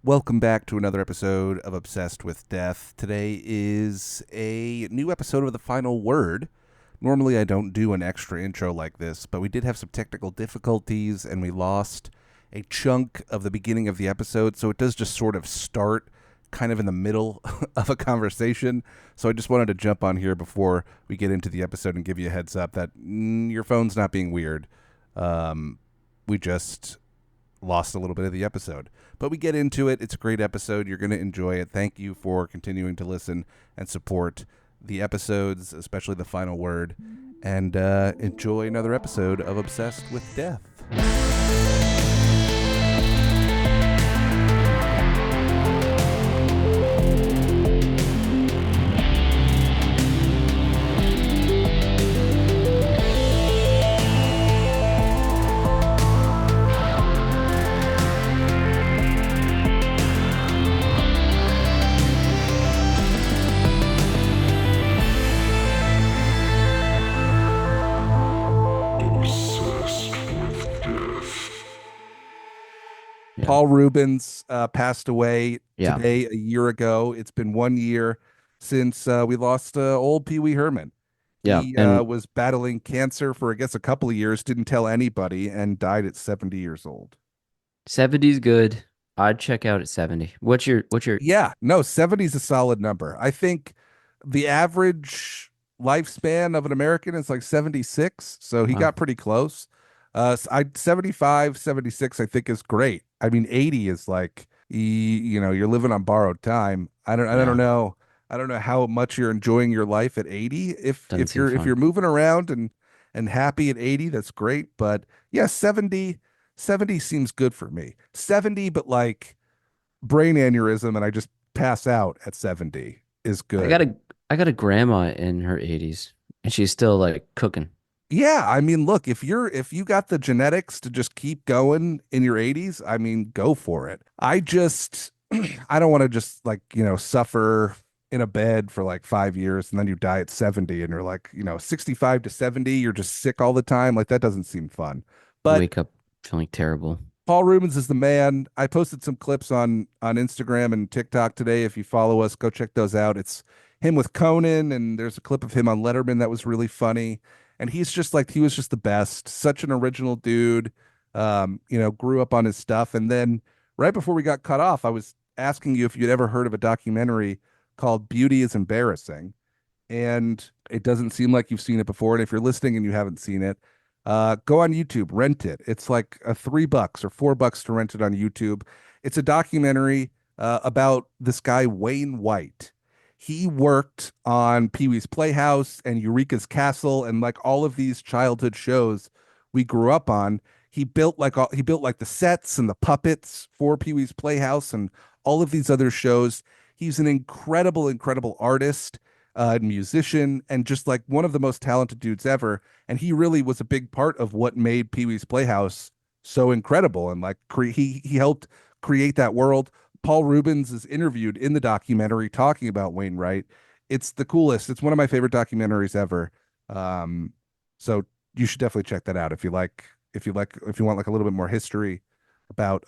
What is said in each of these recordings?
Welcome back to another episode of Obsessed with Death. Today is a new episode of The Final Word. Normally I don't do an extra intro like this, but we did have some technical difficulties and we lost a chunk of the beginning of the episode, so it does just sort of start kind of in the middle of a conversation. So I just wanted to jump on here before we get into the episode and give you a heads up that your phone's not being weird. We just lost a little bit of the episode. But we get into it. It's a great episode. You're going to enjoy it. Thank you for continuing to listen and support the episodes, especially The Final Word. And enjoy another episode of Obsessed with Death. Paul Reubens passed away today, a year ago. It's been 1 year since we lost old Pee Wee Herman. He was battling cancer for, I guess, a couple of years, didn't tell anybody, and died at 70 years old. 70's good. I'd check out at 70. What's your Yeah, no, 70 is a solid number. I think the average lifespan of an American is like 76, so he wow. got pretty close. 75, 76, I think is great. I mean, 80 is like, you're living on borrowed time. I don't Yeah, know. I don't know how much you're enjoying your life at 80. If doesn't if seem you're if fun. you're moving around and happy at 80, that's great. But yeah, 70 seems good for me. 70, but like brain aneurysm and I just pass out at 70 is I got good. a I got a grandma in her 80s and she's still like cooking. Yeah, I mean, look, if you got the genetics to just keep going in your 80s, I mean, go for it. I just I don't want to just like, suffer in a bed for like 5 years and then you die at 70 and you're like, 65 to 70, you're just sick all the time. Like that doesn't seem fun. But Wake up feeling terrible. Paul Reubens is the man. I posted some clips on Instagram and TikTok today. If you follow us, go check those out. It's him with Conan, and there's a clip of him on Letterman that was really funny. And he's just like he was just the best. Such an original dude. Grew up on his stuff. And then right before we got cut off, I was asking you if you'd ever heard of a documentary called Beauty is Embarrassing. And it doesn't seem like you've seen it before. And if you're listening and you haven't seen it, go on YouTube, rent it. It's like $3 or $4 to rent it on YouTube. It's a documentary about this guy, Wayne White. He worked on Pee Wee's Playhouse and Eureka's Castle and like all of these childhood shows we grew up on. He built like the sets and the puppets for Pee Wee's Playhouse and all of these other shows. He's an incredible, incredible artist, musician, and just like one of the most talented dudes ever. And he really was a big part of what made Pee Wee's Playhouse so incredible. And like he helped create that world. Paul Reubens is interviewed in the documentary talking about Wainwright. It's the coolest. It's one of my favorite documentaries ever. So you should definitely check that out if you want like a little bit more history about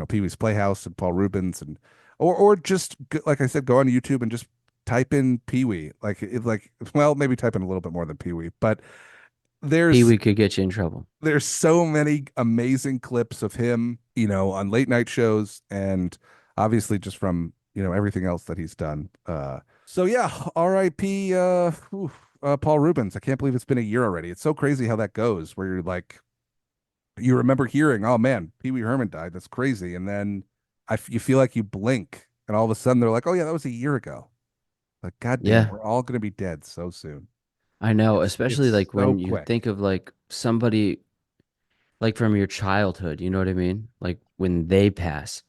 Pee Wee's Playhouse and Paul Reubens and or just like I said, go on YouTube and just type in Pee Wee. Well, maybe type in a little bit more than Pee Wee, but Pee there's Wee could get you in trouble. there's so many amazing clips of him, on late night shows and obviously just from, everything else that he's done. So yeah, R.I.P. Paul Reubens. I can't believe it's been a year already. It's so crazy how that goes, where you're like, you remember hearing, oh man, Pee Wee Herman died. That's crazy. And then you feel like you blink and all of a sudden they're like, oh yeah, that was a year ago. Like, goddamn, Yeah, we're all going to be dead so soon. I know, especially It's like so when you quick. think of like somebody like from your childhood, you know what I mean? Like when they pass.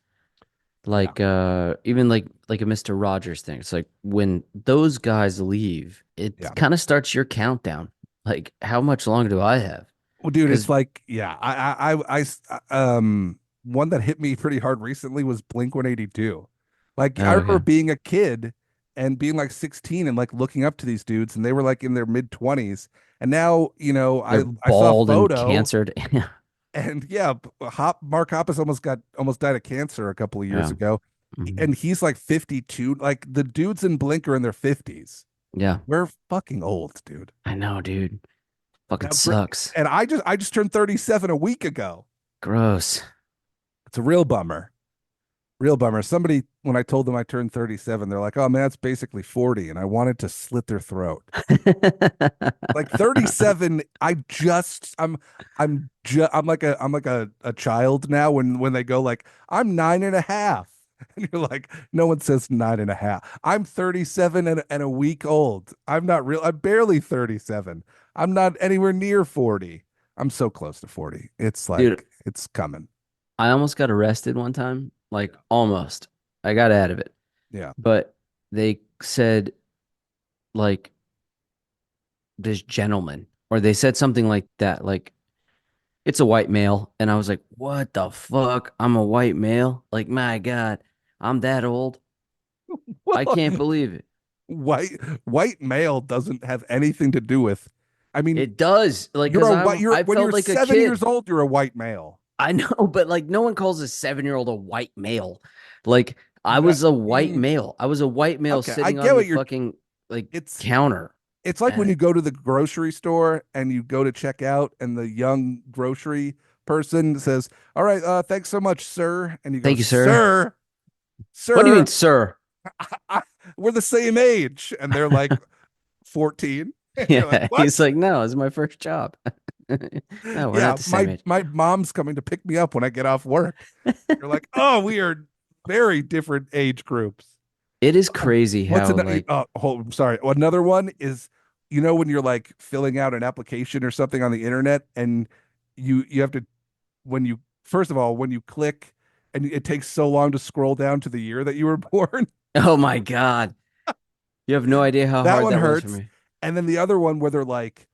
Yeah. Like even like a Mr. Rogers thing. It's like when those guys leave, it Yeah. kind of starts your countdown. Like how much longer do I have? Well, dude, it's Because like, yeah, one that hit me pretty hard recently was Blink 182. Like, I oh, remember okay. being a kid and being like 16 and like looking up to these dudes, and they were like in their mid 20s. And now, They're I saw a bald and photo. cancered. Yeah. And yeah, Mark Hoppus almost died of cancer a couple of years Yeah. ago, Hmm. and he's like 52. Like the dudes in Blink are in their 50s. Yeah. We're fucking old, dude. I know, dude. Fucking Now, gr- sucks. and I just turned 37 a week ago. Gross. It's a real bummer. Real bummer. Somebody, when I told them I turned 37, they're like, "Oh man, that's basically 40," and I wanted to slit their throat. Like 37, I'm like a child now when they go like, "I'm 9.5." And you're like, no one says 9.5. I'm 37 and a week old. I'm barely 37. I'm not anywhere near 40. I'm so close to 40. It's Dude, like it's coming. I almost got arrested one time. Like almost. I got out of it. Yeah. But they said like this gentleman, or they said something like that, like it's a white male. And I was like, what the fuck? I'm a white male? Like, my God, I'm that old. I Well, can't believe it. white white male doesn't have anything to do with. I mean, It does. Like, you're cause a white. You're I when felt you're like a 7 years kid. old, you're a white male. I know, but like no one calls a 7-year-old a white male. Like I No, was a white male. I was a white male okay, I sitting get on the what you're. fucking like It's counter. it's like when And you go to the grocery store and you go to check out, and the young grocery person says, "All right, thanks so much, sir," and you go, thank you, sir. "Sir, What do you mean, sir, sir? I, we're the same age," and they're like 14, and you're like, Yeah, he's "What?" like, no, it's my first job. No, we're not Yeah, the same my age. my mom's coming to pick me up when I get off work. You're like, "Oh, we are very different age groups." It is crazy What's how another? like, Sorry. Another one is, when you're like filling out an application or something on the internet, and you have to when you first of all when you click, and it takes so long to scroll down to the year that you were born. oh my God, you have no idea how That hard one that was for hurts. me. And then the other one where they're like,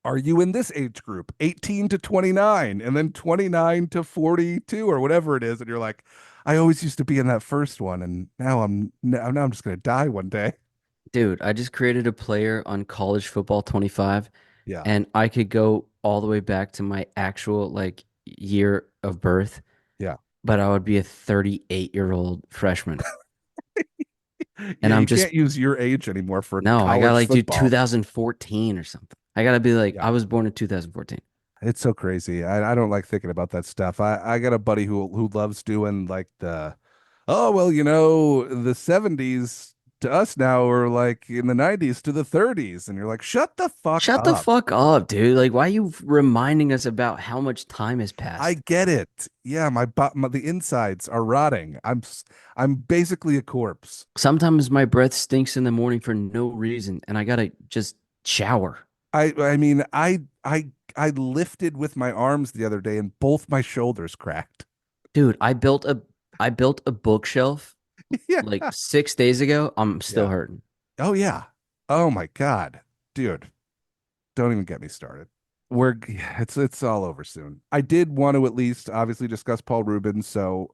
"Are you in this age group, 18 to 29, and then 29 to 42, or whatever it is?" And you're like, "I always used to be in that first one, and now I'm just gonna die one day." Dude, I just created a player on College Football 25 Yeah. and I could go all the way back to my actual like year of birth, Yeah. but I would be a 38-year-old freshman. Yeah, And I'm you just can't use your age anymore for no, I gotta college like do football. 2014 or something. I gotta be like, Yeah. I was born in 2014. It's so crazy. I don't like thinking about that stuff. I got a buddy who loves doing like oh well, the 70s to us now are like in the 90s to the 30s, and you're like, shut the fuck Shut the up. fuck up, dude. Like, why are you reminding us about how much time has I passed? get it. Yeah, the insides are rotting. I'm basically a corpse. Sometimes my breath stinks in the morning for no reason, and I gotta just shower. I mean, I lifted with my arms the other day, and both my shoulders cracked. Dude, I built a bookshelf Yeah. like 6 days ago. I'm still Yeah. hurting. Oh yeah. Oh my God. Dude, don't even get me started. It's all over soon. I did want to at least obviously discuss Paul Reubens. So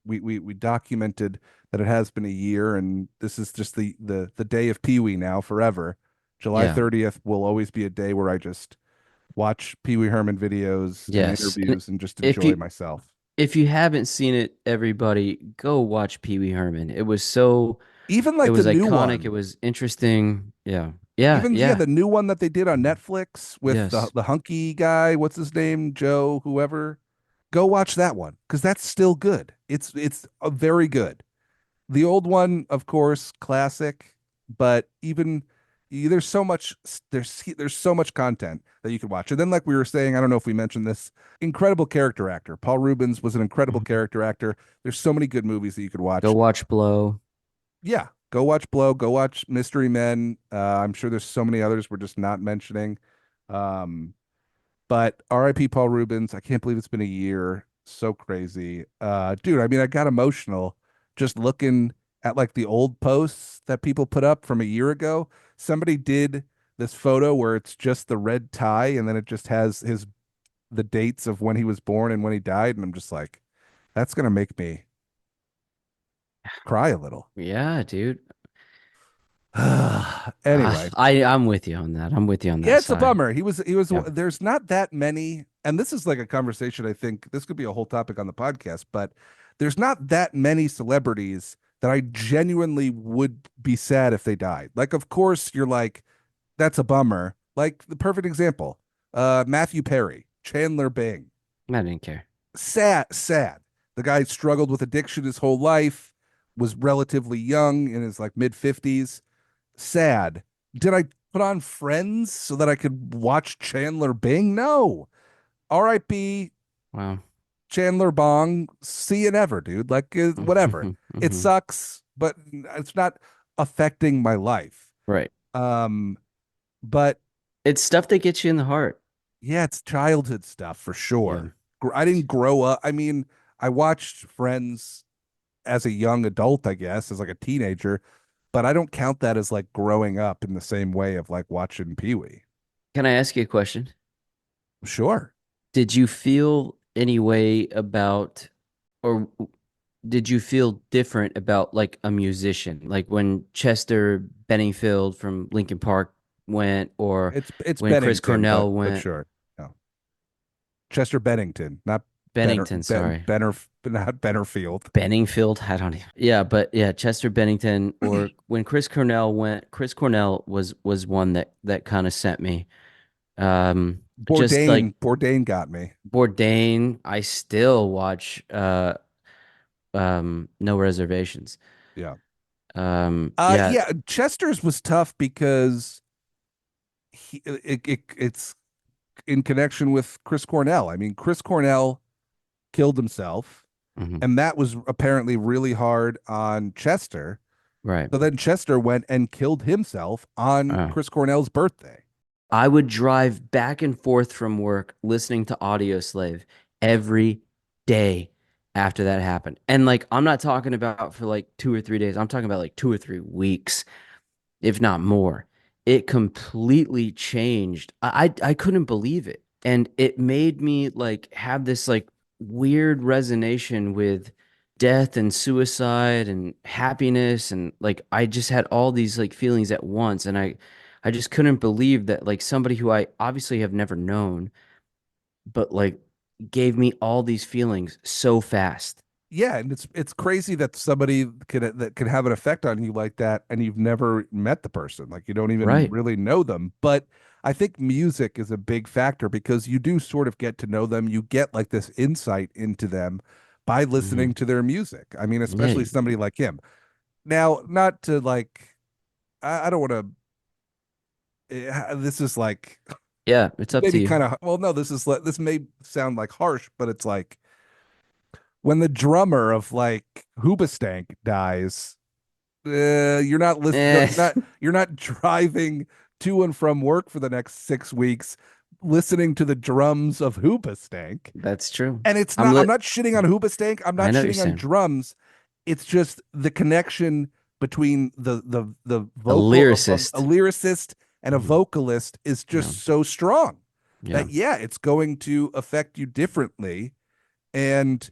we documented that it has been a year, and this is just the day of Pee Wee now forever. July Yeah. 30th will always be a day where I just watch Pee Wee Herman videos and Yes. And interviews and just if enjoy you myself. if you haven't seen it, everybody go watch Pee Wee Herman. Even It like the was new iconic. It one. was interesting. Yeah. Yeah. Even yeah, Yeah. the new one that they did on Netflix with the Yes. the hunky guy, what's his name, Joe, whoever. Go watch that one because that's still good. It's very good. The old one, of course, classic, but there's so much there's so much content that you could watch. And then, like we were saying, I don't know if we mentioned this, incredible character actor. Paul Reubens was an incredible Mhm. character actor. There's so many good movies that you could Go watch. watch Blow. Yeah, go watch Blow. Go watch Mystery Men. I'm sure there's so many others we're just not mentioning. Um, but R.I.P. Paul Reubens. I can't believe it's been a year. So crazy. Dude, I mean, I got emotional just looking at like the old posts that people put up from a year ago. Somebody did this photo where it's just the red tie, and then it just has the dates of when he was born and when he died, and I'm just like, that's gonna make me cry a little. Yeah, dude. Anyway, I'm with you on that. I'm with you on yeah, that it's a side. bummer. He was Yeah. there's not that many, and this is like a conversation. I think this could be a whole topic on the podcast, but there's not that many celebrities that I genuinely would be sad if they died. Like, of course, you're like, that's a bummer. Like the perfect example, Matthew Perry, Chandler Bing. I didn't care. Sad, sad. The guy struggled with addiction his whole life, was relatively young in his like mid 50s. Sad. Did I put on Friends so that I could watch Chandler Bing? No. R.I.P. Wow. Chandler Bong. See you never, dude. Like, whatever. It Hmm. sucks, but it's not affecting my life. Right. Um, but It's stuff that gets you in the heart. yeah, it's childhood stuff for Yeah. sure. I didn't grow up. I mean, I watched Friends as a young adult, I guess, as like a teenager, but I don't count that as like growing up in the same way of like watching Pee Wee. Can I ask you a question? Sure. Did you feel any way about, or did you feel different about like a musician? Like when Chester Benningfield from Linkin Park went, or It's when Chris Bennington, Cornell but went, sure. No. Chester Bennington, not Bennington, sorry. Benner, not Bennerfield. Benningfield, I don't even. Yeah, but yeah, Chester Bennington, or when Chris Cornell went, Chris Cornell was one that kind of sent me. Just like Bourdain got me. Bourdain, I still watch No Reservations. Yeah. Yeah. Yeah, Chester's was tough because it's in connection with Chris Cornell. I mean, Chris Cornell killed himself, Hmm. and that was apparently really hard on Chester. Right. So then Chester went and killed himself on uh, Chris Cornell's birthday. I would drive back and forth from work listening to Audio Slave every day after that happened. And like I'm not talking about for like 2 or 3 days. I'm talking about like 2 or 3 weeks, if not more. It completely changed. I couldn't believe it. And it made me like have this like weird resonation with death and suicide and happiness, and like I just had all these like feelings at once, and I just couldn't believe that like somebody who I obviously have never known, but like gave me all these feelings so fast. Yeah, and it's crazy that somebody could have an effect on you like that, and you've never met the person, like you don't even Right. really know them. But I think music is a big factor because you do sort of get to know them. You get like this insight into them by Hmm. listening to their music. I mean, especially Yeah. somebody like him. Now, not to like, I don't want to. This is like Yeah, it's up to maybe you. kind of well, no, this may sound like harsh, but it's like when the drummer of like Hoobastank dies, you're not listening. Eh, You're not driving to and from work for the next 6 weeks, listening to the drums of Hoobastank. that's true. And it's I'm not. I'm lit. not shitting on Hoobastank. I'm I not know what you're shitting on saying. drums. It's just the connection between the A vocal a lyricist. lyricist and a Mhm. vocalist is Yeah. just so strong Yeah. that yeah, it's going to affect you differently. And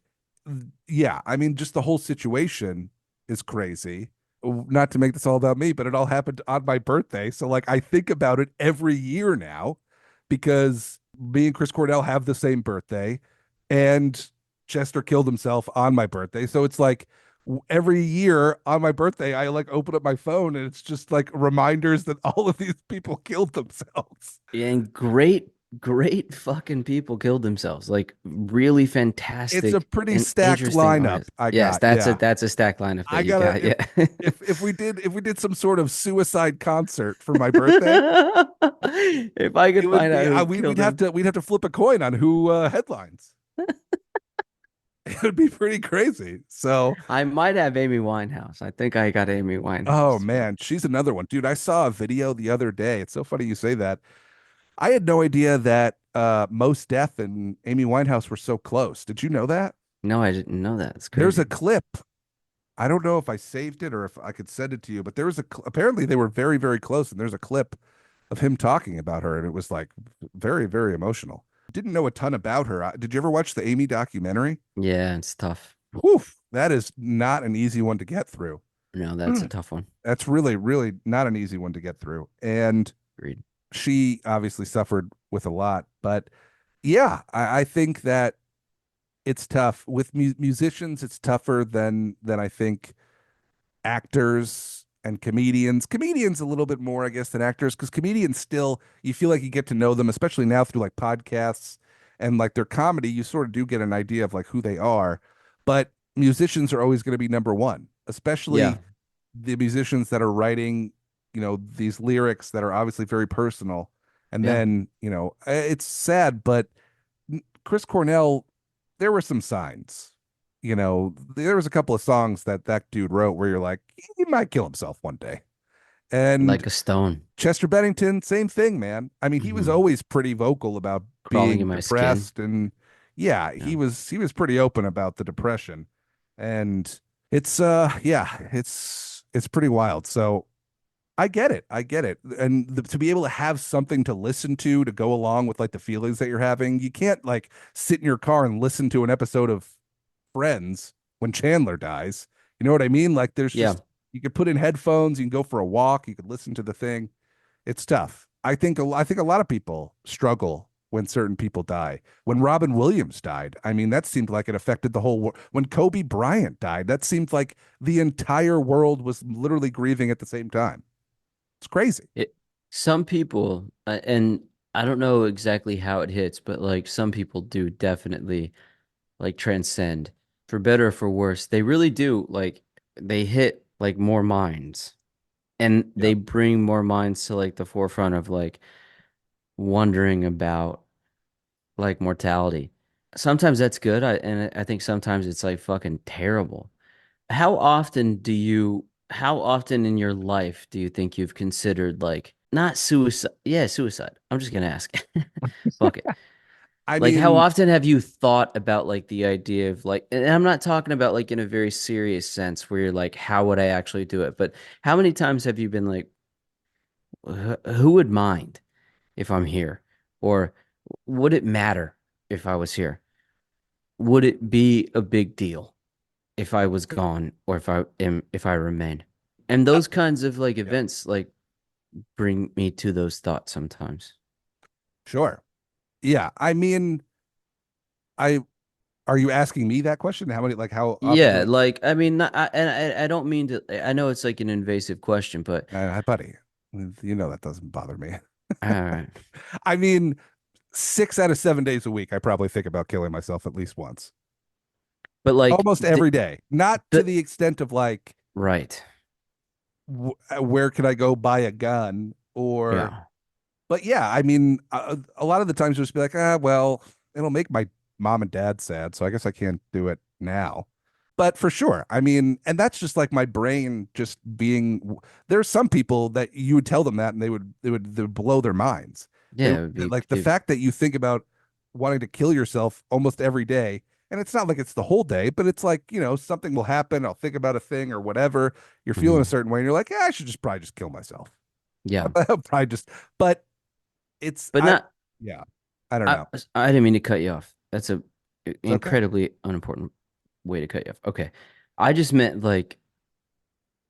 yeah, I mean, just the whole situation is crazy. Not to make this all about me, but it all happened on my birthday. So, like, I think about it every year now because me and Chris Cornell have the same birthday, and Chester killed himself on my birthday. So it's like every year on my birthday, I like open up my phone and it's just like reminders that all of these people killed themselves. And great fucking people killed themselves. Like really It's a fantastic pretty and stacked interesting lineup artists. I Yes, got. Yeah. that's a stack lineup that I you gotta got. Yeah. if we did some sort of suicide concert for my birthday, If I it could would find be out who we'd killed have him, to flip a coin on who headlines. It would be pretty crazy. So, I might have Amy Winehouse. I think I got Amy oh Winehouse. man, she's another one, dude. I saw a video the other day. It's so funny you say that. I had no idea that Mos Def and Amy Winehouse were so close. Did you know that? No, I didn't know that. It's There's a crazy. clip. I don't know if I saved it or if I could send it to you, but there was apparently they were very, very close, and there's a clip of him talking about her, and it was like very, very emotional. Didn't know a ton about her. Did you ever watch the Amy documentary? Yeah, it's tough. Whew, that is not an easy one to get through. No, that's a tough one. That's really, really not an easy one to get through. And Agreed. she obviously suffered with a lot. But yeah, I think that it's tough with musicians. It's tougher than I think actors and comedians. Comedians a little bit more, I guess, than actors, because comedians still you feel like you get to know them, especially now through like podcasts and like their comedy. You sort of do get an idea of like who they are, but musicians are always going to be number one, Yeah. especially the musicians that are writing, these lyrics that are obviously very personal. And Yeah. then, it's sad, but Chris Cornell, there were some signs. There was a couple of songs that that dude wrote where you're like, he might kill himself one day. And Like a stone. Chester Bennington, same thing, man. I mean, he was Hmm. always pretty vocal about Crawling being in my skin. depressed, and yeah, Yeah. he was pretty open about the depression. And yeah, it's pretty wild. So I get it. I get it. And to be able to have something to listen to go along with like the feelings that you're having, you can't like sit in your car and listen to an episode of Friends when Chandler dies. You know what I mean? Like there's Yeah. just you could put in headphones, you can go for a walk, you could listen to the thing. It's tough. I think a lot of people struggle when certain people die. When Robin Williams died, I mean that seemed like it affected the whole world. When Kobe Bryant died, that seemed like the entire world was literally grieving at the same time. It's crazy. It, some people, and I don't know exactly how it hits, but like some people do definitely like transcend for better or for worse. They really do. Like they hit like more minds and Yeah. they bring more minds to like the forefront of like wondering about like mortality. Sometimes that's good. I think sometimes it's like fucking terrible. How often in your life do you think you've considered like not suicide? Yeah, suicide. I'm just gonna ask. Fuck it. I Like how mean, often have you thought about like the idea of like, and I'm not talking about like in a very serious sense where you're like, how would I actually do it? But how many times have you been like, who would mind if I'm here? Or would it matter if I was here? Would it be a big deal if I was gone or if I remain? And uh, those kinds of like yeah, events like bring me to those thoughts sometimes. sure. Yeah. I mean, I are you asking me that question? How many, like, how often do Yeah, like I mean, not, and I don't mean to. I know it's like an invasive question, but buddy, that doesn't bother me. all right. I mean, 6 out of 7 days a week, I probably think about killing myself at least once, But like almost every day. Not to the the extent of like, right, where can I go buy a gun or, yeah, but yeah, I mean, a lot of the times you'll just be like, well, it'll make my mom and dad sad, so I guess I can't do it now. But for sure, I mean, and that's just like my brain just being. There's some people that you would tell them that, and they would blow their minds. They yeah. It would be like the fact that you think about wanting to kill yourself almost every day, and it's not like it's the whole day, but it's like something will happen. I'll think about a thing or whatever. You're feeling a mhm. certain way, and you're like, yeah, I should just probably just kill myself. Yeah, Probably just, but it's but I not. yeah, I don't I know. I didn't mean to cut you off. That's a It's okay. incredibly unimportant way to cut you off. Okay, I just meant like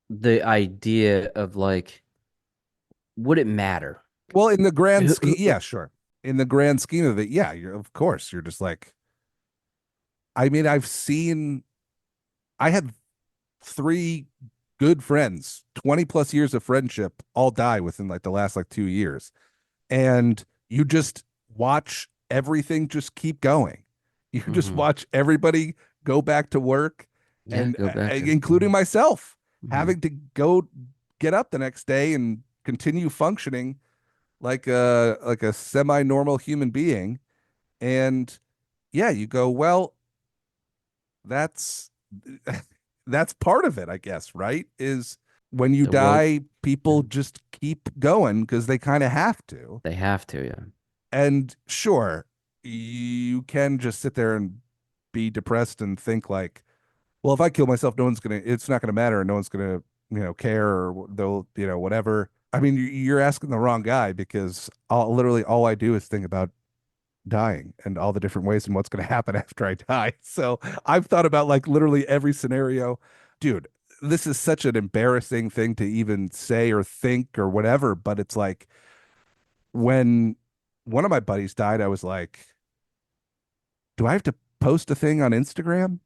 the idea of like, would it matter? Well, in the grand Who, scheme, who, yeah, sure. In the grand scheme of it, yeah, you're of course you're just like I mean, I had three good friends, 20 plus years of friendship, all die within like the last like 2 years. And you just watch everything just keep going. You just mhm. watch everybody go back to work Yeah, and go back to. including myself Mhm. having to go get up the next day and continue functioning like a semi-normal human being. And yeah, you go, well, that's that's part of it, I guess, right? Is when you The world, die, yeah, people just keep going because they kind of have to. they have to, yeah. And sure, you can just sit there and be depressed and think like, well, if I kill myself, it's not gonna matter, and no one's gonna, care, or they'll, whatever. I mean, you're asking the wrong guy because literally all I do is think about dying and all the different ways and what's going to happen after I die. So I've thought about like literally every scenario. Dude, this is such an embarrassing thing to even say or think or whatever, but it's like when one of my buddies died, I was like, do I have to post a thing on Instagram?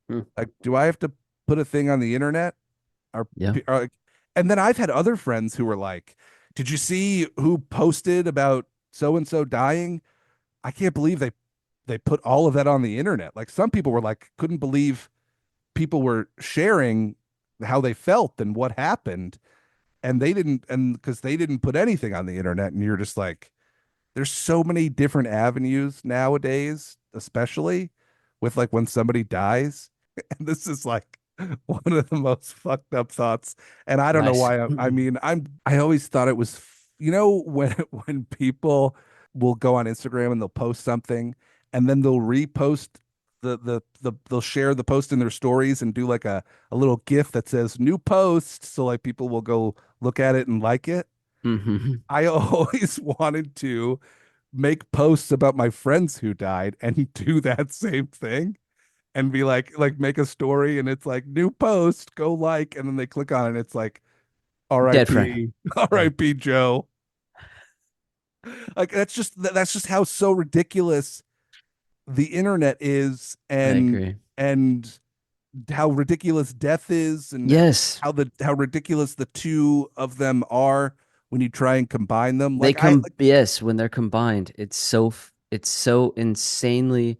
Hmm. Like, do I have to put a thing on the internet? Are, Yeah. are and then I've had other friends who were like, "Did you see who posted about so and so dying? I can't believe they put all of that on the internet." Like some people were like, couldn't believe people were sharing how they felt and what happened, and they didn't, and because they didn't put anything on the internet, and you're just like, there's so many different avenues nowadays, especially with like when somebody dies. And this is like one of the most fucked up thoughts. And I don't know Nice. why. I mean, I always thought it was, when people will go on Instagram and they'll post something and then they'll repost they'll share the post in their stories and do like a little GIF that says new post. So like people will go look at it and like it. Hmm. I always wanted to make posts about my friends who died and do that same thing and be like make a story and it's like new post, go like, and then they click on it. It's like Dead friend. RIP, Yeah, RIP Joe. Like that's just how so ridiculous the internet is I agree. and how ridiculous death is and Yes, how ridiculous the two of them are when you try and combine them. they Like I come. like Yes, when they're combined, it's so insanely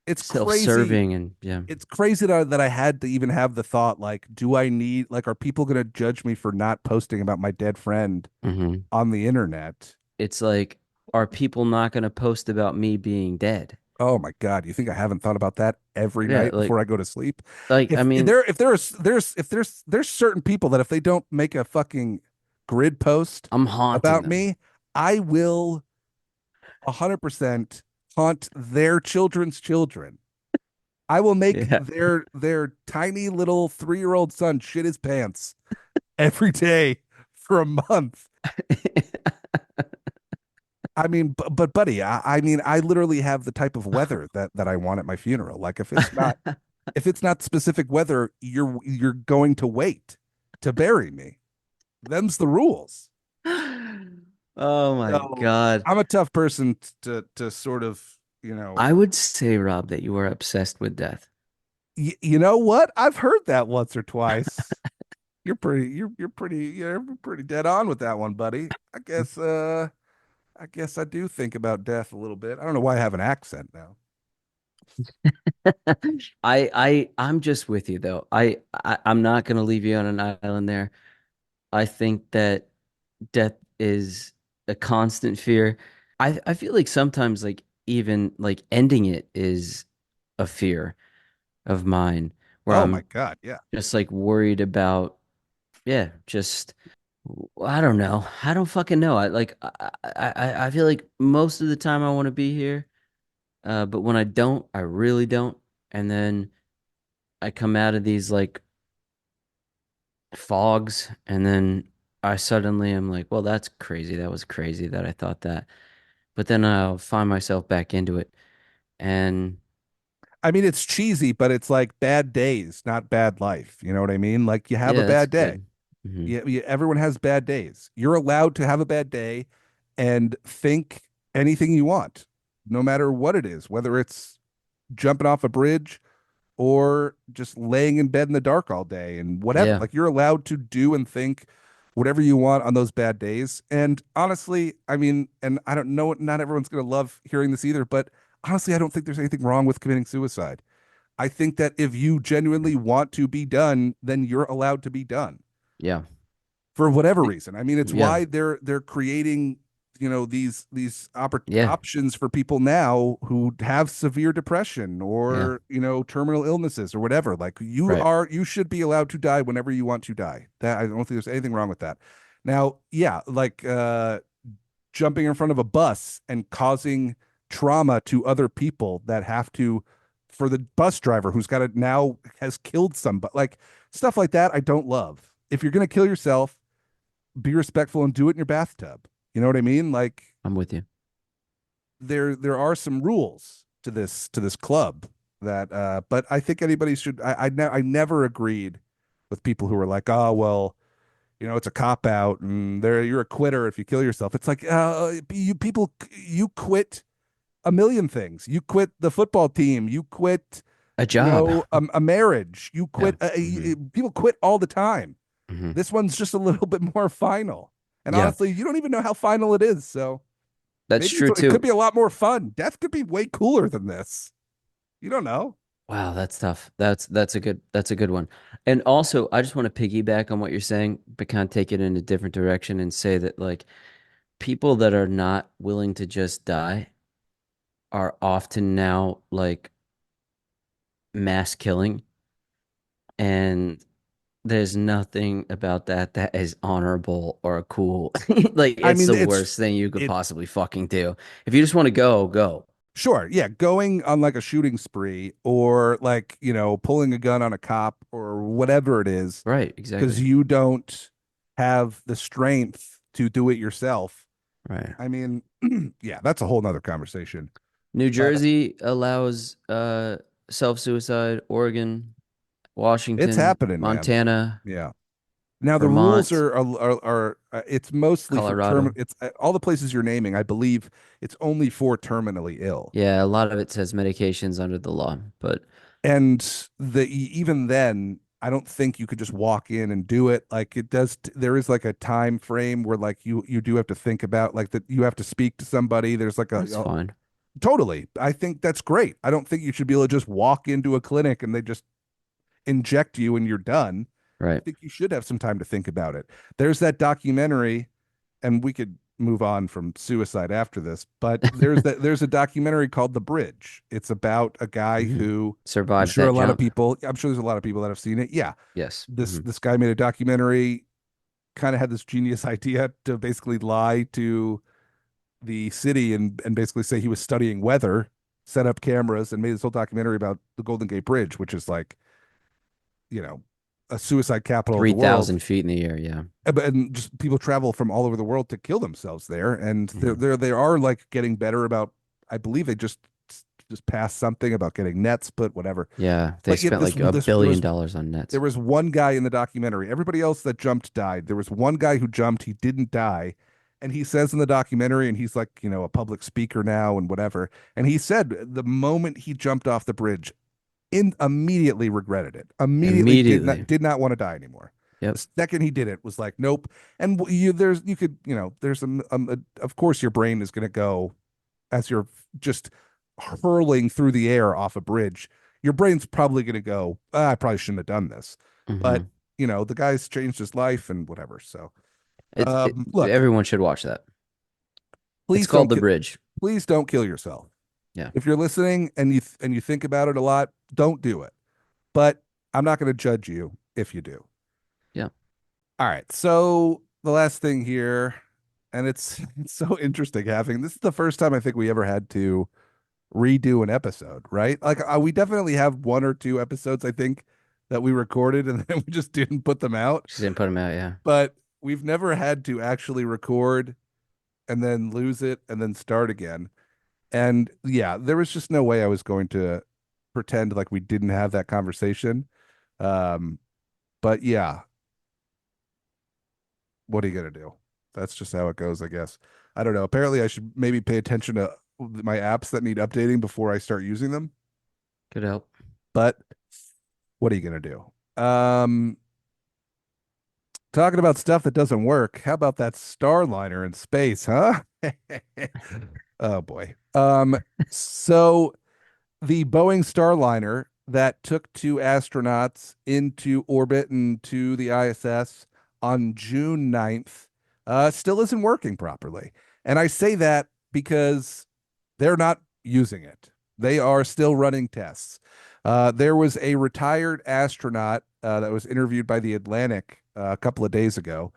it's crazy. self-serving and yeah. It's crazy that I had to even have the thought like, do I need like, are people going to judge me for not posting about my dead friend Hmm. on the internet? It's like, are people not going to post about me being dead? Oh my God, you think I haven't thought about that every Yeah, night before I go to sleep? I mean, If there's certain people that if they don't make a fucking grid post I'm haunting about them. me, I will 100% haunt their children's children. I will make Yeah. their tiny little 3-year-old son shit his pants every day for a month. I mean, but buddy, I mean, I literally have the type of weather that I want at my funeral. Like if it's not specific weather, you're going to wait to bury me. Them's the rules. Oh my So God. I'm a tough person to sort of, you know, I would say, Rob, that you are obsessed with death. you know what? I've heard that once or twice. You're pretty dead on with that one, buddy. I guess I do think about death a little bit. I don't know why I have an accent now. I'm just with you though. I'm not gonna leave you on an island there. I think that death is a constant fear. I feel like sometimes like even like ending it is a fear of mine where Oh my I'm God, yeah. just like worried about, yeah, just I don't know. I don't fucking know. I feel like most of the time I want to be here, but when I don't, I really don't. And then I come out of these like fogs, and then I suddenly am like, well, that's crazy. That was crazy that I thought that. But then I'll find myself back into it. And I mean, it's cheesy, but it's like bad days, not bad life. You know what I mean? Like you have a yeah, that's bad day. good. Hmm. Everyone has bad days. You're allowed to have a bad day and think anything you want, no matter what it is, whether it's jumping off a bridge or just laying in bed in the dark all day and whatever. Yeah, Like you're allowed to do and think whatever you want on those bad days. And honestly, I mean, and I don't know, not everyone's going to love hearing this either, but honestly, I don't think there's anything wrong with committing suicide. I think that if you genuinely want to be done, then you're allowed to be done yeah, for whatever reason. I mean, it's yeah, why they're creating, these yeah, options for people now who have severe depression yeah. or, terminal illnesses or whatever. Like Right. you should be allowed to die whenever you want to die. That I don't think there's anything wrong with that. Now, yeah, like jumping in front of a bus and causing trauma to other people that have to for the bus driver who's got it now has killed somebody like stuff like that I don't love. If you're going to kill yourself, be respectful and do it in your bathtub. You know what I mean? Like I'm with you. there are some rules to this club that but I think anybody should I never agreed with people who are like, oh, well, it's a cop out and you're a quitter if you kill yourself. It's like, you quit a million things. You quit the football team. You quit, A job. a marriage. You Yeah. quit. Hmm. People quit all the time. Hmm. This one's just a little bit more final. And Yeah, honestly, you don't even know how final it is. So that's maybe true it could too. be a lot more fun. Death could be way cooler than this. You don't know. Wow, that's tough. That's a good one. And also, I just want to piggyback on what you're saying, but kind of take it in a different direction and say that like people that are not willing to just die are often now like mass killing, and there's nothing about that that is honorable or cool. Like I it's mean, the worst thing you could it possibly fucking do. If you just want to go, go. sure, yeah, going on like a shooting spree or like, pulling a gun on a cop or whatever it is Right, because exactly. you don't have the strength to do it yourself. Right. I mean, yeah, that's a whole nother conversation. New But Jersey allows self-suicide, Oregon, it's Washington, happening, man. Montana, Yeah. Now the rules Vermont, it's mostly for Colorado. it's all the places you're naming, I believe it's only for terminally ill. Yeah, a lot of it says medications under the law, but And even then, I don't think you could just walk in and do it. Like it does, there is like a time frame where like you do have to think about like that you have to speak to somebody. There's like that's fine. totally. I think that's great. I don't think you should be able to just walk into a clinic and they just inject you and you're done. I Right. think you should have some time to think about it. There's that documentary, and we could move on from suicide after this, but there's a documentary called The Bridge. It's about a guy Hmm. who Survives that jump. I'm sure there's a lot of people that have seen it. Yeah. Yes. This Hmm. this guy made a documentary, kind of had this genius idea to basically lie to the city and basically say he was studying weather, set up cameras and made this whole documentary about the Golden Gate Bridge, which is like, you know, a suicide capital of the world. 3,000 feet in the air. Yeah. And just people travel from all over the world to kill themselves there, and Hmm. they are like getting better about. I believe they just passed something about getting nets, but whatever. Yeah. They But yet spent like a this billion dollars on there nets. was one guy in the documentary. Everybody else that jumped died. There was one guy who jumped. He didn't die. And he says in the documentary, and he's like, a public speaker now and whatever. And he said the moment he jumped off the bridge, immediately regretted it. Immediately Immediately. did not want to die anymore. Yep. The second he did it was like, nope. And you could, there's of course your brain is going to go as you're just hurling through the air off a bridge. Your brain's probably going to go, I probably shouldn't have done this. But Hmm. the guy's changed his life and whatever. So, look, Everyone should watch that. It's please called don't The Bridge. please don't kill yourself. Yeah. If you're listening and you think about it a lot, don't do it. But I'm not going to judge you if you do. Yeah. All right. So the last thing here, and it's so interesting having this is the first time I think we ever had to redo an episode, right? Like we definitely have one or two episodes I think that we recorded and then we just didn't put them out. Just didn't put them out. Yeah. But we've never had to actually record and then lose it and then start again. And yeah, there was just no way I was going to pretend like we didn't have that conversation. Um, but yeah, what are you gonna do? That's just how it goes, I guess. I don't know. Apparently, I should maybe pay attention to my apps that need updating before I start using them. Could help. But what are you gonna do? Um, Talking about stuff that doesn't work. How about that Starliner in space, huh? Oh boy. So the Boeing Starliner that took two astronauts into orbit and to the ISS on June 9th still isn't working properly. And I say that because they're not using it. They are still running tests. There was a retired astronaut that was interviewed by The Atlantic a couple of days ago,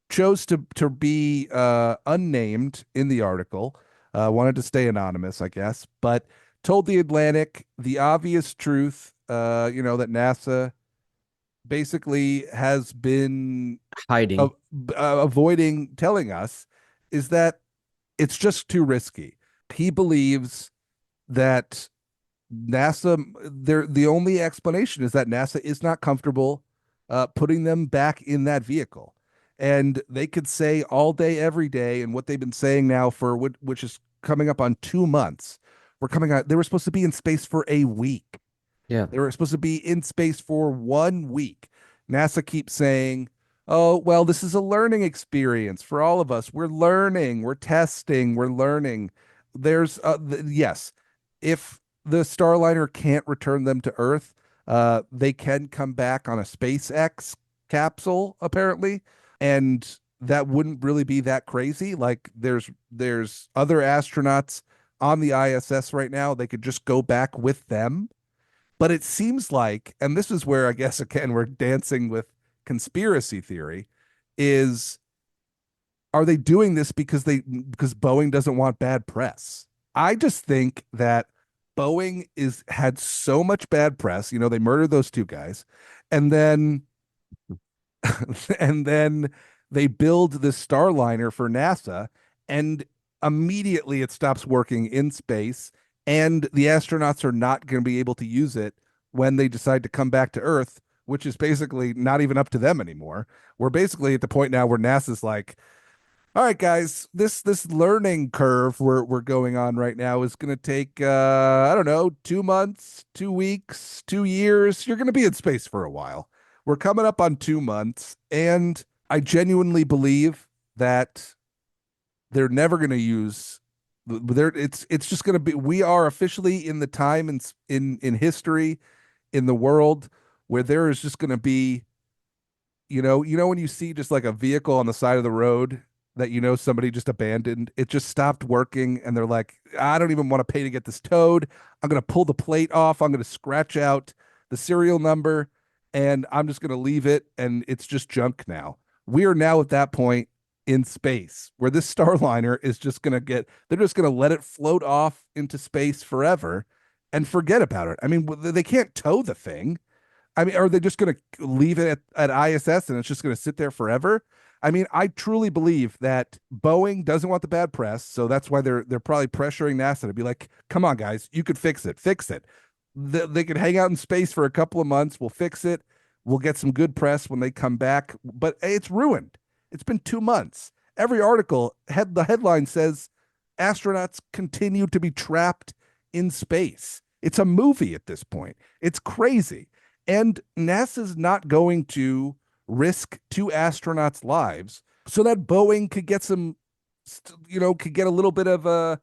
chose to be unnamed in the article, wanted to stay anonymous, I guess, but told the Atlantic the obvious truth, that NASA basically has been uh, Hiding. avoiding telling us is that it's just too risky. He believes that the only explanation is that NASA is not comfortable putting them back in that vehicle. And they could say all day, every day, and what they've been saying now for which is coming up on 2 months. We're coming out. They were supposed to be in space for a week. Yeah. They were supposed to be in space for 1 week. NASA keeps saying, oh, well, this is a learning experience for all of us. We're learning, we're testing, we're learning. Yes, if the Starliner can't return them to Earth, they can come back on a SpaceX capsule, apparently. And that wouldn't really be that crazy. Like there's other astronauts on the ISS right now. They could just go back with them, but it seems like, and this is where I guess again we're dancing with conspiracy theory, is are they doing this because Boeing doesn't want bad press? I just think that Boeing is had so much bad press. You know, they murdered those two guys, and then and then they build this Starliner for NASA, and immediately it stops working in space, and the astronauts are not going to be able to use it when they decide to come back to Earth, which is basically not even up to them anymore. We're basically at the point now where NASA's like, all right, guys, this learning curve we're going on right now is going to take I don't know, 2 months, 2 weeks, 2 years. You're going to be in space for a while. We're coming up on 2 months, and I genuinely believe that they're never going to use there. It's just going to be. We are officially in the time in history in the world where there is just going to be, when you see just like a vehicle on the side of the road that somebody just abandoned, it just stopped working, and they're like, I don't even want to pay to get this towed. I'm going to pull the plate off. I'm going to scratch out the serial number, and I'm just going to leave it, and it's just junk now. We are now at that point in space where this Starliner is just going to they're just going to let it float off into space forever and forget about it. I mean, they can't tow the thing. I mean, are they just going to leave it at ISS and it's just going to sit there forever? I mean, I truly believe that Boeing doesn't want the bad press, so that's why they're probably pressuring NASA to be like, "Come on, guys, you could fix it, fix it." They could hang out in space for a couple of months. We'll fix it. We'll get some good press when they come back. But hey, it's ruined. It's been 2 months. Every article the headline says astronauts continue to be trapped in space. It's a movie at this point. It's crazy. And NASA's not going to risk two astronauts' lives so that Boeing could get could get a little bit of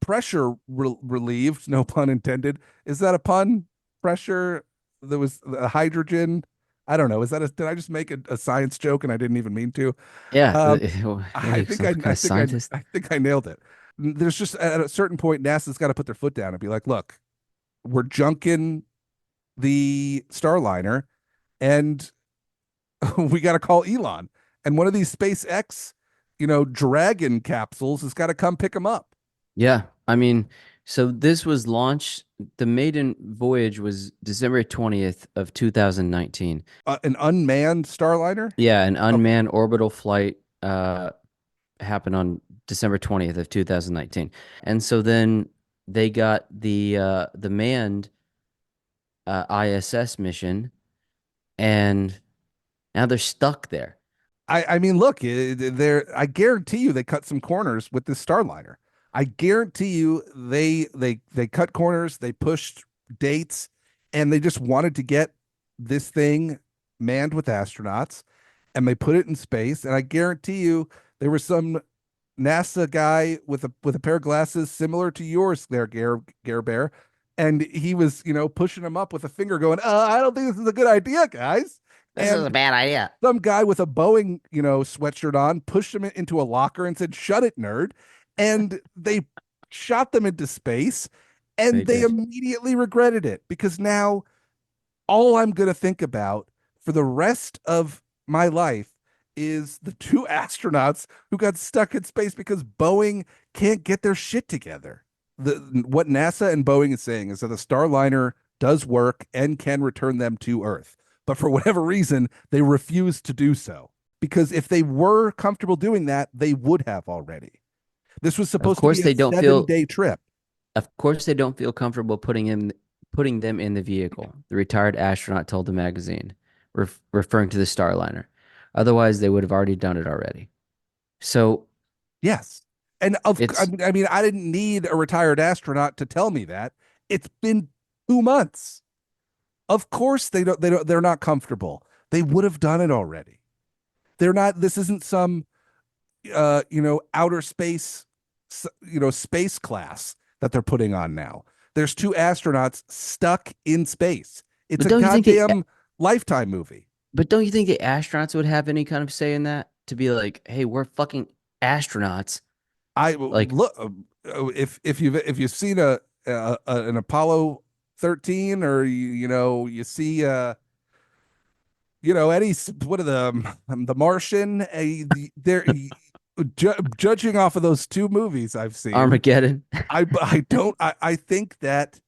pressure relieved. No pun intended. Is that a pun? Pressure. There was hydrogen. I don't know. Did I just make a science joke and I didn't even mean to? Yeah. Um, What are I you, think some I, kind I of think I, scientist? I think I nailed it. There's just at a certain point, NASA's got to put their foot down and be like, look, we're junking the Starliner, and we got to call Elon. And one of these SpaceX, Dragon capsules has got to come pick them up. Yeah. I mean, so this was launched, the maiden voyage was December 20th of 2019. An unmanned Starliner. Yeah, an Okay. unmanned orbital flight happened on December 20th of 2019. And so then they got the manned ISS mission, and now they're stuck there. I mean, look, there. I guarantee you, they cut some corners with this Starliner. I guarantee you, they cut corners, they pushed dates, and they just wanted to get this thing manned with astronauts, and they put it in space. And I guarantee you, there was some NASA guy with a pair of glasses similar to yours, there, Gare Bear, and he was, pushing him up with a finger, going, "I don't think this is a good idea, guys." This is a And bad idea. some guy with a Boeing, sweatshirt on, pushed him into a locker and said, "Shut it, nerd." And they shot them into space, They and they did. immediately regretted it because now all I'm going to think about for the rest of my life is the two astronauts who got stuck in space because Boeing can't get their shit together. What NASA and Boeing is saying is that the Starliner does work and can return them to Earth. But for whatever reason, they refuse to do so. Because if they were comfortable doing that, they would have already. This was Of supposed to course be a they don't 7 day trip. of course they don't feel comfortable putting them in the vehicle, the retired astronaut told the magazine. referring to the Starliner. Otherwise, they would have already done it already. So Yes. And it's I mean, I didn't need a retired astronaut to tell me that. It's been 2 months. Of course they're not comfortable. They would have done it already. They're not, this isn't some outer space space class that they're putting on now. There's two astronauts stuck in space. It's but a don't you think the goddamn Lifetime movie. but don't you think the astronauts would have any kind of say in that to be like, hey, we're fucking astronauts. I Like, look if you've seen an Apollo 13, or you see any what are the Martian, they're judging off of those two movies I've seen. Armageddon. I don't I think that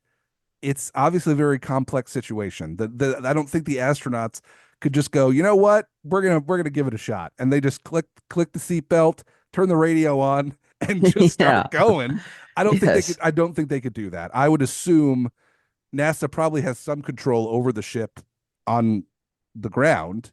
it's obviously a very complex situation. I don't think the astronauts could just go, you know what, we're gonna give it a shot, and they just click the seatbelt, turn the radio on, and just Yeah. start going. I don't think they could. Yes. I don't think they could do that. I would assume NASA probably has some control over the ship on the ground,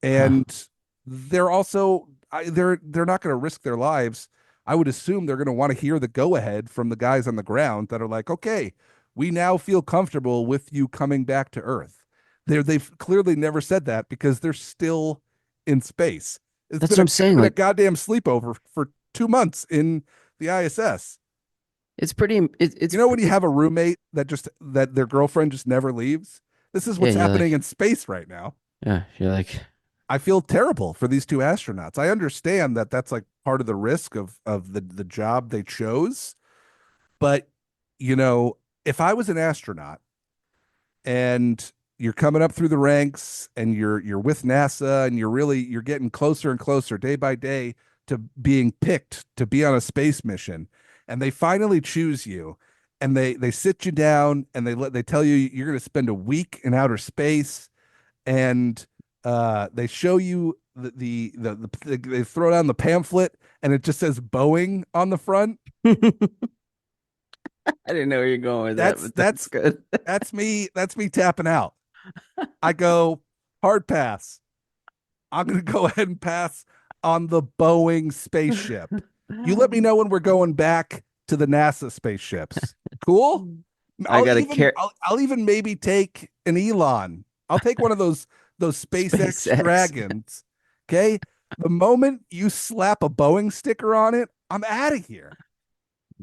Huh. and they're also they're not going to risk their lives. I would assume they're going to want to hear the go ahead from the guys on the ground that are like, okay, we now feel comfortable with you coming back to Earth. They've clearly never said that because they're still in space. It's That's been what a I'm it's saying. been a Like, goddamn sleepover for 2 months in the ISS. it's pretty, You know when you have a roommate that their girlfriend just never leaves? This is yeah. what's And you're happening like, in space right now. yeah, you're like, I feel terrible for these two astronauts. I understand that that's like part of the risk of the job they chose, but you know, if I was an astronaut and you're coming up through the ranks and you're with NASA and you're getting closer and closer day by day to being picked to be on a space mission, and they finally choose you, and they sit you down and they tell you you're going to spend a week in outer space, and they show you they throw down the pamphlet and it just says Boeing on the front. I didn't know where you're going with that, That's but that's that's good. that's me tapping out. I go hard pass. I'm gonna go ahead and pass on the Boeing spaceship. You let me know when we're going back to the NASA spaceships. Cool. I gotta care. I'll even maybe take an Elon. I'll take one of those SpaceX SpaceX. dragons. Okay. The moment you slap a Boeing sticker on it, I'm out of here.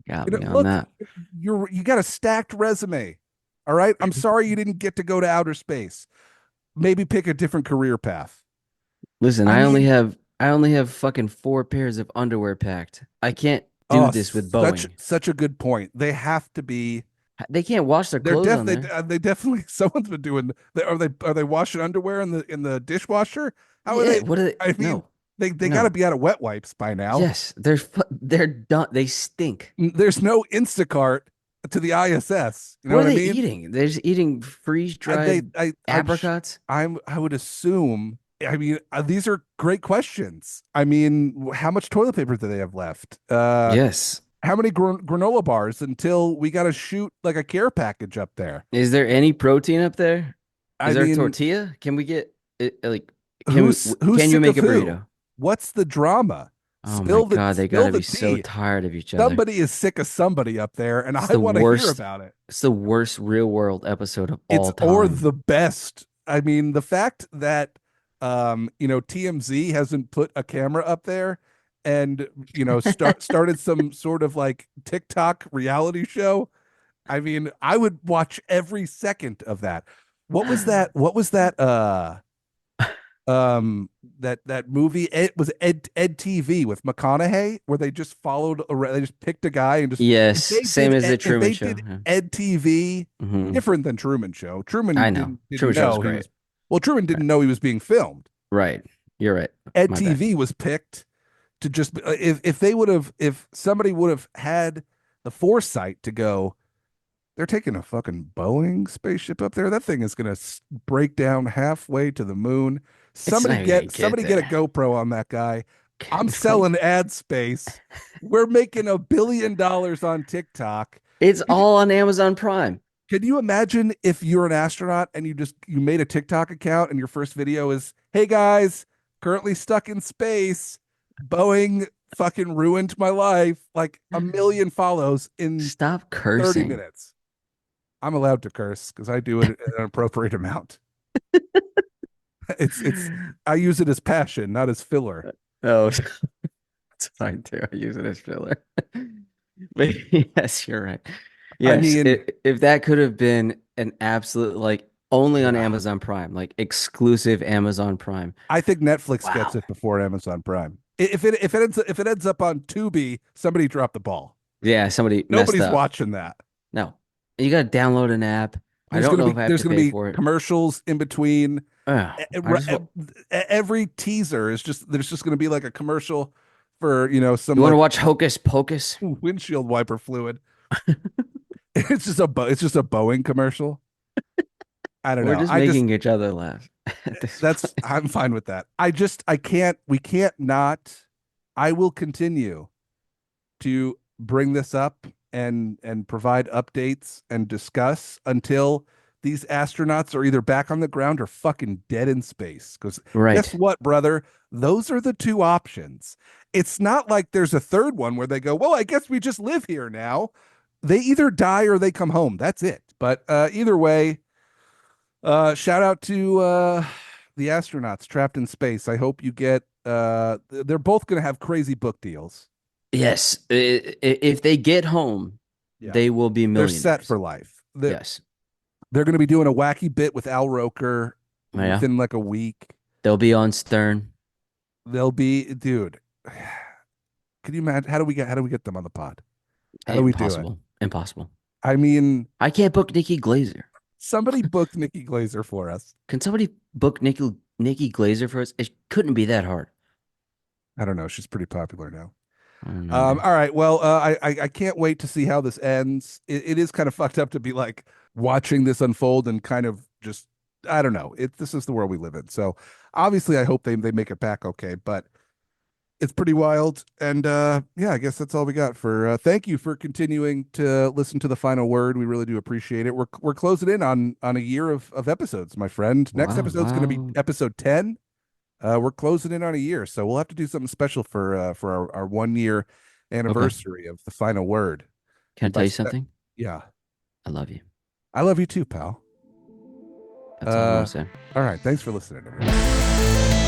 Got me on Look, that. you got a stacked resume. All right. I'm sorry you didn't get to go to outer space. Maybe pick a different career path. Listen, I mean, I only have fucking 4 pairs of underwear packed. I can't do oh, this with such Boeing. such a good point. They have to be. They can't wash their clothes on there. They definitely someone's been doing. Are they washing underwear in the dishwasher? How are Yeah, they? what are they? I mean, No, they got to no. be out of wet wipes by now. Yes, they're done. They stink. There's no Instacart to the ISS. You know What are what I they mean? eating? They're just eating They freeze-dried apricots? I would assume. I mean, these are great questions. I mean, how much toilet paper do they have left? Yes. How many granola bars until we got to shoot like a care package up there? Is there any protein up there? I Is there a mean, tortilla? Can we get it, like who's can you sick make of a who? burrito? What's the drama? Oh my God, they Spill gotta the be so tea. tired of each other. Somebody is sick of somebody up there, and It's I the want to hear worst. about it. It's the worst real world episode of It's all or time. the best. I mean, the fact that TMZ hasn't put a camera up there and started some sort of like TikTok reality show. I mean, I would watch every second of that. What was that um that movie, it was Ed TV with McConaughey, where they just followed around, they just picked a guy and just Yes, same as the If Truman they Show. did Yeah. Ed TV, Hmm. different than Truman Show. I know. Didn't Truman Show was know he great. was, well, Truman Right. didn't know he was being filmed. Right. You're right. Ed My bad. TV was picked to just if somebody would have had the foresight to go, they're taking a fucking Boeing spaceship up there. That thing is going to break down halfway to the moon. It's not even gonna get Somebody get a there. GoPro on that guy. I'm It's like selling ad space. We're making $1 billion on TikTok. it's You, all on Amazon Prime. Can you imagine if you're an astronaut and you made a TikTok account and your first video is, "Hey guys, currently stuck in space. Boeing fucking ruined my life." Like a million follows in Stop 30 cursing. minutes. I'm allowed to curse because I do it at an appropriate amount. It's I use it as passion, not as filler. Oh, it's fine too. I use it as filler. But yes, you're right. I Yes, mean, if that could have been an absolute like only on yeah. Amazon Prime, like exclusive Amazon Prime. I think Netflix gets Wow. it before Amazon Prime. If it ends up on Tubi, somebody dropped the ball. Yeah, somebody messed Nobody's up. watching that. No. You got to download an app. I don't know if I have There's to gonna pay be for it. commercials in between. Ugh, I just want Every teaser is just there's just gonna be like a commercial for some You want to like watch Hocus Pocus? windshield wiper fluid. It's just a Boeing commercial. I don't We're know. just making each other laugh at this That's point. I'm fine with that. I can't we can't not. I will continue to bring this up and provide updates and discuss until these astronauts are either back on the ground or fucking dead in space. Because guess Right. what, brother? Those are the two options. It's not like there's a third one where they go, well, I guess we just live here now. They either die or they come home. That's it. But either way, shout out to the astronauts trapped in space. I hope you get. They're both going to have crazy book deals. Yes. If they get home, Yeah, they will be they're set millionaires. for life. Yes. They're going to be doing a wacky bit with Al Roker Yeah. within like a week. They'll be on Stern. They'll be, dude. Can you imagine? How do we get them on the pod? How do we do it? Impossible. Impossible. I mean, I can't book Nikki Glazer. somebody booked Nikki Glazer for us. Can somebody book Nikki Glazer for us? It couldn't be that hard. I don't know. She's pretty popular now. I don't know, man. All right. Well, I can't wait to see how this ends. It is kind of fucked up to be like watching this unfold and kind of just I don't know. This is the world we live in. So obviously, I hope they make it back okay. But it's pretty wild. And yeah, I guess that's all we got for. Thank you for continuing to listen to the final word. We really do appreciate it. We're closing in on a year of episodes, my friend. Next Wow, episode's going to be wow. episode 10. We're closing in on a year, so we'll have to do something special for our 1 year Okay. anniversary of the final word. Can I And by tell you se- something? yeah, I love you. I love you too, pal. That's all I'm gonna Uh, say. all right, thanks for listening, everybody.